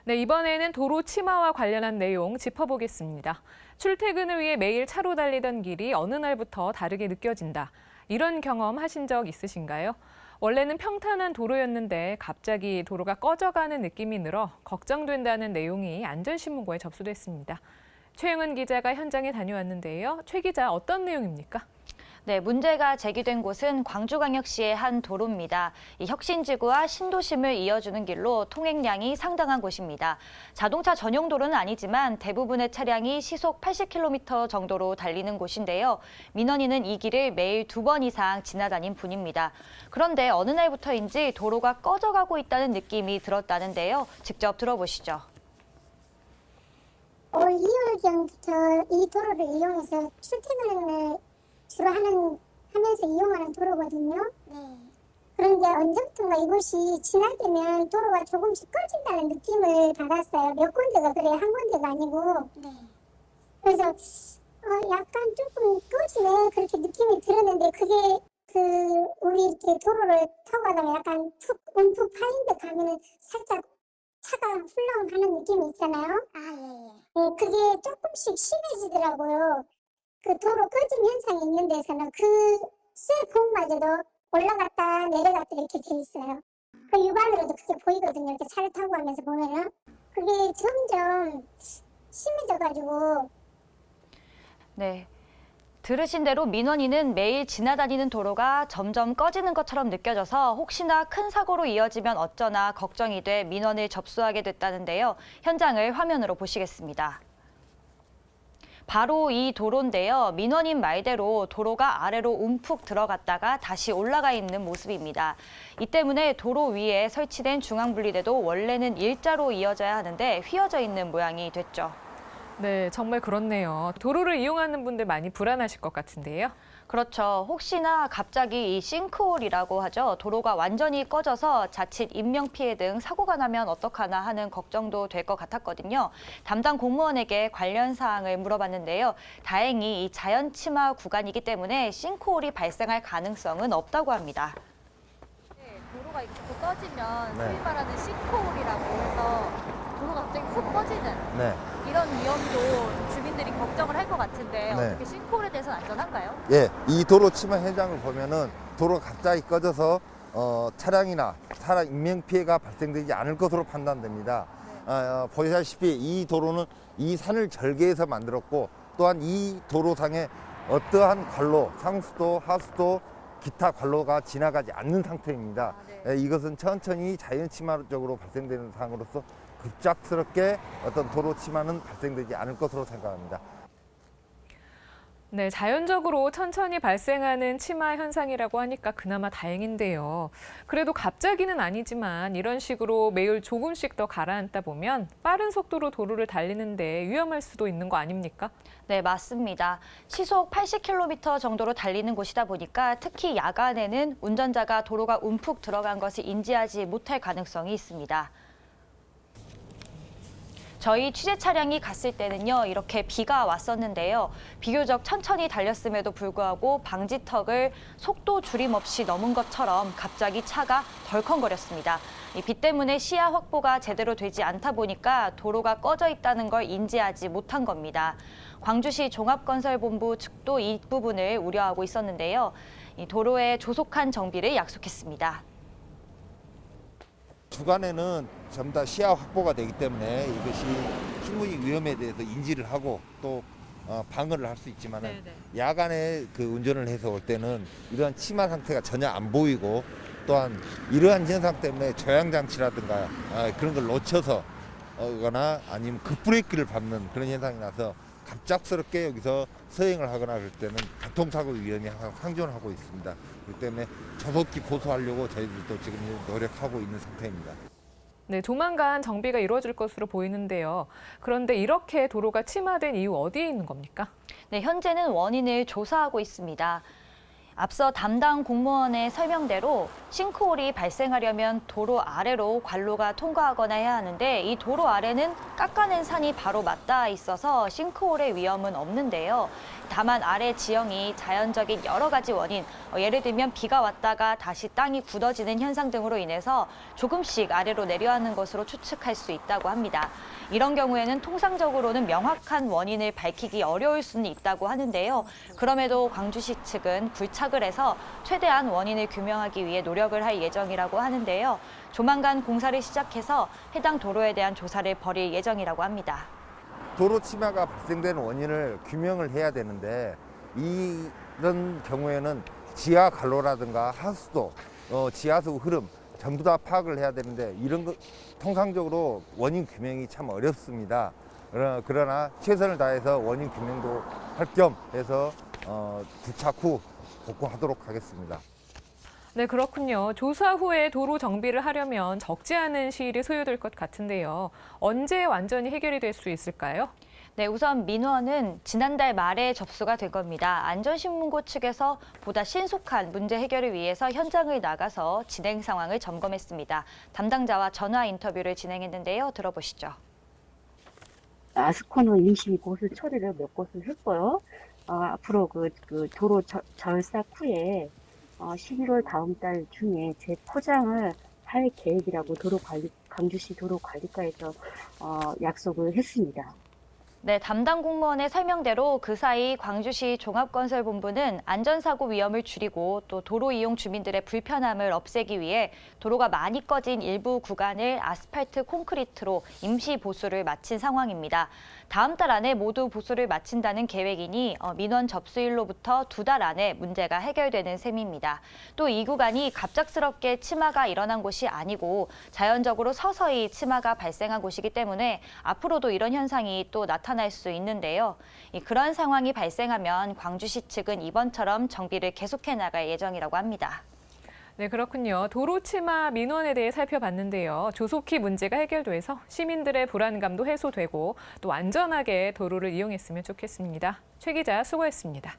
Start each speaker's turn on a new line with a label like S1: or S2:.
S1: 네, 이번에는 도로 치마와 관련한 내용 짚어보겠습니다. 출퇴근을 위해 매일 차로 달리던 길이 어느 날부터 다르게 느껴진다. 이런 경험 하신 적 있으신가요? 원래는 평탄한 도로였는데 갑자기 도로가 꺼져가는 느낌이 늘어 걱정된다는 내용이 안전신문고에 접수됐습니다. 최영은 기자가 현장에 다녀왔는데요. 최 기자, 어떤 내용입니까?
S2: 네, 문제가 제기된 곳은 광주광역시의 한 도로입니다. 이 혁신지구와 신도심을 이어주는 길로 통행량이 상당한 곳입니다. 자동차 전용 도로는 아니지만 대부분의 차량이 시속 80km 정도로 달리는 곳인데요. 민원인은 이 길을 매일 2번 이상 지나다닌 분입니다. 그런데 어느 날부터인지 도로가 꺼져가고 있다는 느낌이 들었다는데요. 직접 들어보시죠.
S3: 올 2월경부터 이 도로를 이용해서 출퇴근을 주로 하면서 이용하는 도로거든요. 네. 그런데 언제부턴가 이곳이 지날 때면 도로가 조금씩 꺼진다는 느낌을 받았어요. 몇 군데가 그래요. 한 군데가 아니고. 네. 그래서 약간 조금 꺼지네 그렇게 느낌이 들었는데 그게 우리 이렇게 도로를 타고 가다가 약간 움푹 파인 데 가면은 살짝 차가 훌렁하는 느낌이 있잖아요. 예. 그게 조금씩 심해지더라고요. 그 도로 꺼짐 현상이 있는 데서는 쇠 폭마저도 올라갔다 내려갔다 이렇게 돼 있어요. 그 육안으로도 그게 보이거든요. 이렇게 차를 타고 가면서 보면은 그게 점점 심해져가지고.
S2: 네. 들으신 대로 민원인은 매일 지나다니는 도로가 점점 꺼지는 것처럼 느껴져서 혹시나 큰 사고로 이어지면 어쩌나 걱정이 돼 민원을 접수하게 됐다는데요. 현장을 화면으로 보시겠습니다. 바로 이 도로인데요. 민원인 말대로 도로가 아래로 움푹 들어갔다가 다시 올라가 있는 모습입니다. 이 때문에 도로 위에 설치된 중앙분리대도 원래는 일자로 이어져야 하는데 휘어져 있는 모양이 됐죠.
S1: 네, 정말 그렇네요. 도로를 이용하는 분들 많이 불안하실 것 같은데요.
S2: 그렇죠. 혹시나 갑자기 이 싱크홀이라고 하죠. 도로가 완전히 꺼져서 자칫 인명피해 등 사고가 나면 어떡하나 하는 걱정도 될 것 같았거든요. 담당 공무원에게 관련 사항을 물어봤는데요. 다행히 이 자연치마 구간이기 때문에 싱크홀이 발생할 가능성은 없다고 합니다.
S4: 네, 도로가 이렇게 꺼지면 소위 말하는 싱크홀이라고 해서 도로가 갑자기 훅 꺼지는 이런 위험도 주민들이 걱정을 할 것 같은데 어떻게 싱크홀에 대해서는 안전한가요?
S5: 예, 이 도로 치마 현장을 보면은 도로가 갑자기 꺼져서 차량이나 사람 인명 피해가 발생되지 않을 것으로 판단됩니다. 보시다시피 이 도로는 이 산을 절개해서 만들었고 또한 이 도로상에 어떠한 관로, 상수도, 하수도, 기타 관로가 지나가지 않는 상태입니다. 이것은 천천히 자연치마적으로 발생되는 사항으로서 급작스럽게 어떤 도로 치마는 발생되지 않을 것으로 생각합니다.
S1: 네, 자연적으로 천천히 발생하는 치마 현상이라고 하니까 그나마 다행인데요. 그래도 갑자기는 아니지만 이런 식으로 매일 조금씩 더 가라앉다 보면 빠른 속도로 도로를 달리는데 위험할 수도 있는 거 아닙니까?
S2: 네, 맞습니다. 시속 80km 정도로 달리는 곳이다 보니까 특히 야간에는 운전자가 도로가 움푹 들어간 것을 인지하지 못할 가능성이 있습니다. 저희 취재 차량이 갔을 때는요, 이렇게 비가 왔었는데요. 비교적 천천히 달렸음에도 불구하고 방지턱을 속도 줄임 없이 넘은 것처럼 갑자기 차가 덜컹거렸습니다. 이 비 때문에 시야 확보가 제대로 되지 않다 보니까 도로가 꺼져 있다는 걸 인지하지 못한 겁니다. 광주시 종합건설본부 측도 이 부분을 우려하고 있었는데요. 이 도로에 조속한 정비를 약속했습니다.
S5: 주간에는 전부 다 시야 확보가 되기 때문에 이것이 충분히 위험에 대해서 인지를 하고 또 방어를 할 수 있지만 야간에 그 운전을 해서 올 때는 이러한 치마 상태가 전혀 안 보이고 또한 이러한 현상 때문에 조향장치라든가 그런 걸 놓쳐서 거나 아니면 급브레이크를 밟는 그런 현상이 나서 갑작스럽게 여기서 서행을 하거나 그럴 때는 교통사고 위험이 항상 상존하고 있습니다. 그렇기 때문에 조속히 고소하려고 저희들도 지금 노력하고 있는 상태입니다.
S1: 네, 조만간 정비가 이루어질 것으로 보이는데요. 그런데 이렇게 도로가 침하된 이유 어디에 있는 겁니까?
S2: 네, 현재는 원인을 조사하고 있습니다. 앞서 담당 공무원의 설명대로 싱크홀이 발생하려면 도로 아래로 관로가 통과하거나 해야 하는데 이 도로 아래는 깎아낸 산이 바로 맞닿아 있어서 싱크홀의 위험은 없는데요. 다만 아래 지형이 자연적인 여러 가지 원인, 예를 들면 비가 왔다가 다시 땅이 굳어지는 현상 등으로 인해서 조금씩 아래로 내려앉는 것으로 추측할 수 있다고 합니다. 이런 경우에는 통상적으로는 명확한 원인을 밝히기 어려울 수는 있다고 하는데요. 그럼에도 광주시 측은 굴착을 해서 최대한 원인을 규명하기 위해 노력을 할 예정이라고 하는데요. 조만간 공사를 시작해서 해당 도로에 대한 조사를 벌일 예정이라고 합니다.
S5: 도로 침하가 발생되는 원인을 규명을 해야 되는데 이런 경우에는 지하 관로라든가 하수도, 지하수 흐름 전부 다 파악을 해야 되는데 이런 거 통상적으로 원인 규명이 참 어렵습니다. 그러나 최선을 다해서 원인 규명도 할 겸 해서 부착 후 복구하도록 하겠습니다.
S1: 네, 그렇군요. 조사 후에 도로 정비를 하려면 적지 않은 시일이 소요될 것 같은데요. 언제 완전히 해결이 될 수 있을까요?
S2: 네, 우선 민원은 지난달 말에 접수가 된 겁니다. 안전신문고 측에서 보다 신속한 문제 해결을 위해서 현장을 나가서 진행 상황을 점검했습니다. 담당자와 전화 인터뷰를 진행했는데요. 들어보시죠.
S6: 아스코는 임시 고수 처리를 몇 곳을 했고요. 앞으로 그 도로 절삭 후에 11월 다음 달 중에 재포장을 할 계획이라고 광주시 도로관리과에서 약속을 했습니다.
S2: 네, 담당 공무원의 설명대로 그 사이 광주시 종합건설본부는 안전사고 위험을 줄이고 또 도로 이용 주민들의 불편함을 없애기 위해 도로가 많이 꺼진 일부 구간을 아스팔트 콘크리트로 임시 보수를 마친 상황입니다. 다음 달 안에 모두 보수를 마친다는 계획이니 민원 접수일로부터 2달 안에 문제가 해결되는 셈입니다. 또 이 구간이 갑작스럽게 침하가 일어난 곳이 아니고 자연적으로 서서히 침하가 발생한 곳이기 때문에 앞으로도 이런 현상이 또 나타날 수 있는데요. 그런 상황이 발생하면 광주시 측은 이번처럼 정비를 계속해 나갈 예정이라고 합니다.
S1: 네, 그렇군요. 도로 침하 민원에 대해 살펴봤는데요. 조속히 문제가 해결돼서 시민들의 불안감도 해소되고 또 안전하게 도로를 이용했으면 좋겠습니다. 최 기자 수고했습니다.